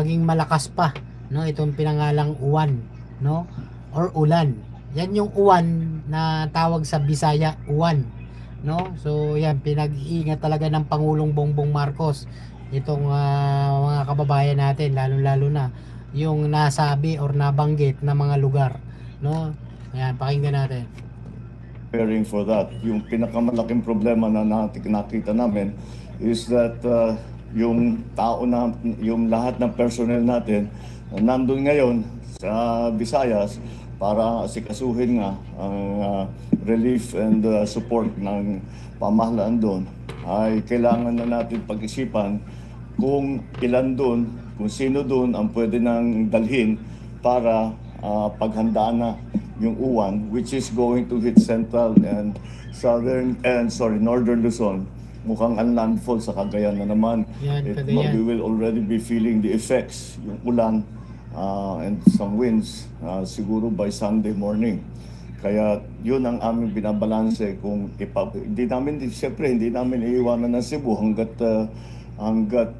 maging malakas pa, no, itong pinangalang uwan, no, or ulan. Yan yung uwan na tawag sa Bisaya, uwan, no. So yan, pinag-iingat talaga ng Pangulong Bongbong Marcos itong mga kababayan natin, lalo-lalo na yung nasabi or nabanggit na mga lugar, no. Ayan, pakinggan natin. Preparing for that. Yung pinakamalaking problema na nakita namin is that yung tao na, yung lahat ng personnel natin nandun ngayon sa Visayas para asikasuhin nga ang relief and support ng pamahalaan doon, ay kailangan na natin pag-isipan kung ilan doon, kung sino doon ang pwede nang dalhin para paghandaan na yung uwan, which is going to hit central and northern Luzon. Mukhang ang landfall sa Cagayan na naman. We will already be feeling the effects, yung ulan and some winds siguro by Sunday morning. Kaya yun ang aming binabalanse kung hindi namin iiwanan ng Cebu hanggat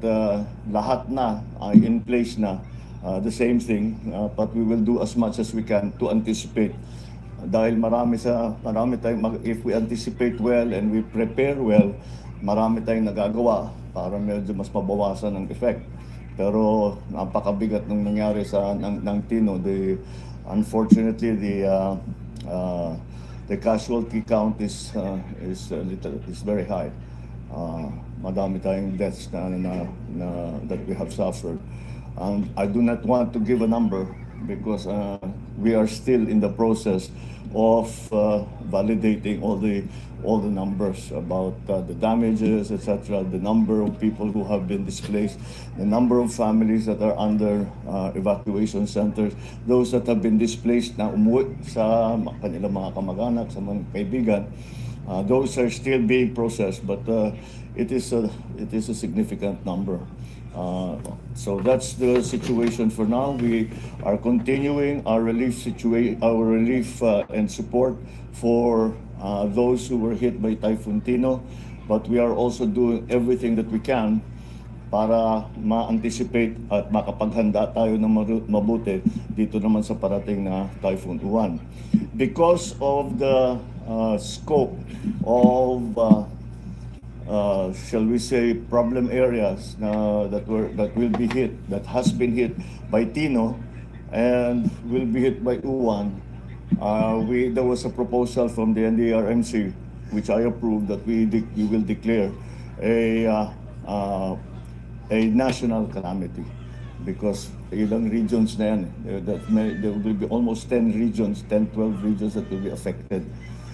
lahat na in place na. The same thing, but we will do as much as we can to anticipate. Dahil if we anticipate well and we prepare well, marami tayong nagagawa para medyo mas mabawasan ang effect. Pero napakabigat ng nangyari ng Tino. Unfortunately, the casualty count is very high. Madami tayong deaths that we have suffered. I do not want to give a number because we are still in the process of validating all the numbers about the damages, etc., the number of people who have been displaced, the number of families that are under evacuation centers, those that have been displaced na umuwi sa kanilang mga kamag-anak, sa mga kaibigan. Those are still being processed, but it is a significant number. So that's the situation for now. We are continuing our relief and support for those who were hit by Typhoon Tino, but we are also doing everything that we can para ma-anticipate at makapaghanda tayo ng mabuti dito naman sa parating na Typhoon Uwan. Because of the scope of shall we say, problem areas that has been hit by Tino and will be hit by Uwan. There was a proposal from the NDRMC, which I approved, that we will declare a national calamity because ilang regions na yan. There will be almost 10 regions, 12 regions that will be affected.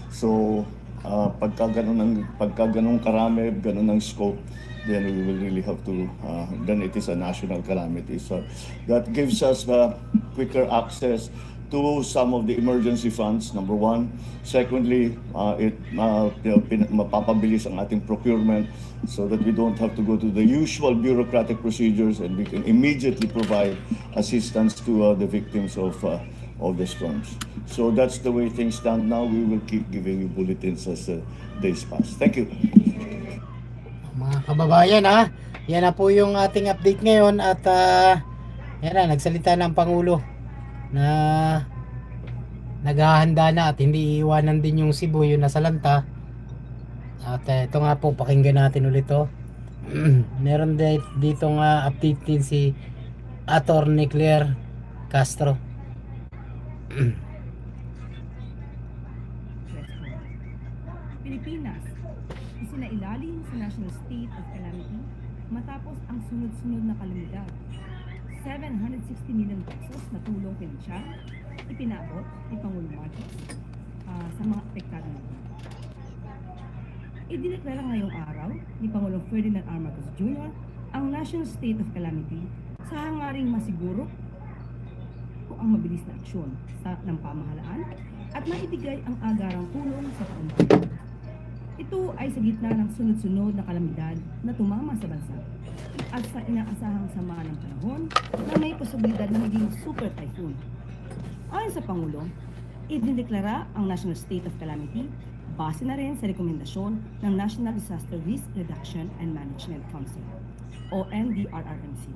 So pagka ganun karami, ganun ang scope, then we will really have to, then it is a national calamity. So that gives us quicker access to some of the emergency funds, number one. Secondly, it mapapabilis ang ating procurement so that we don't have to go to the usual bureaucratic procedures and we can immediately provide assistance to the victims of the storms. So that's the way things stand now. We will keep giving you bulletins as days pass. Thank you. Mga kababayan, yan na po yung ating update ngayon at yan na, nagsalita ng Pangulo na naghahanda na at hindi iiwanan din yung Cebu, yung nasalanta. At ito nga po, pakinggan natin ulit to. Meron dito nga update din si Attorney Claire Castro. Pilipinas, isinailalim sa National State of Calamity matapos ang sunod-sunod na kalamidad. 760 million pesos na tulong pinansyal ipinabot ni Pangulong Marcos sa mga apektado nito. Idineklara ngayong araw ni Pangulong Ferdinand R. Marcos Jr. ang National State of Calamity sa hangaring masiguro ang mabilis na aksyon ng pamahalaan at maibigay ang agarang tulong sa kaunlaran. Ito ay sa gitna ng sunod-sunod na kalamidad na tumama sa bansa at sa inaasahang sama ng panahon na may posibilidad na maging super typhoon. Ayon sa Pangulo, idineklara ang National State of Calamity base na rin sa rekomendasyon ng National Disaster Risk Reduction and Management Council o NDRRMC.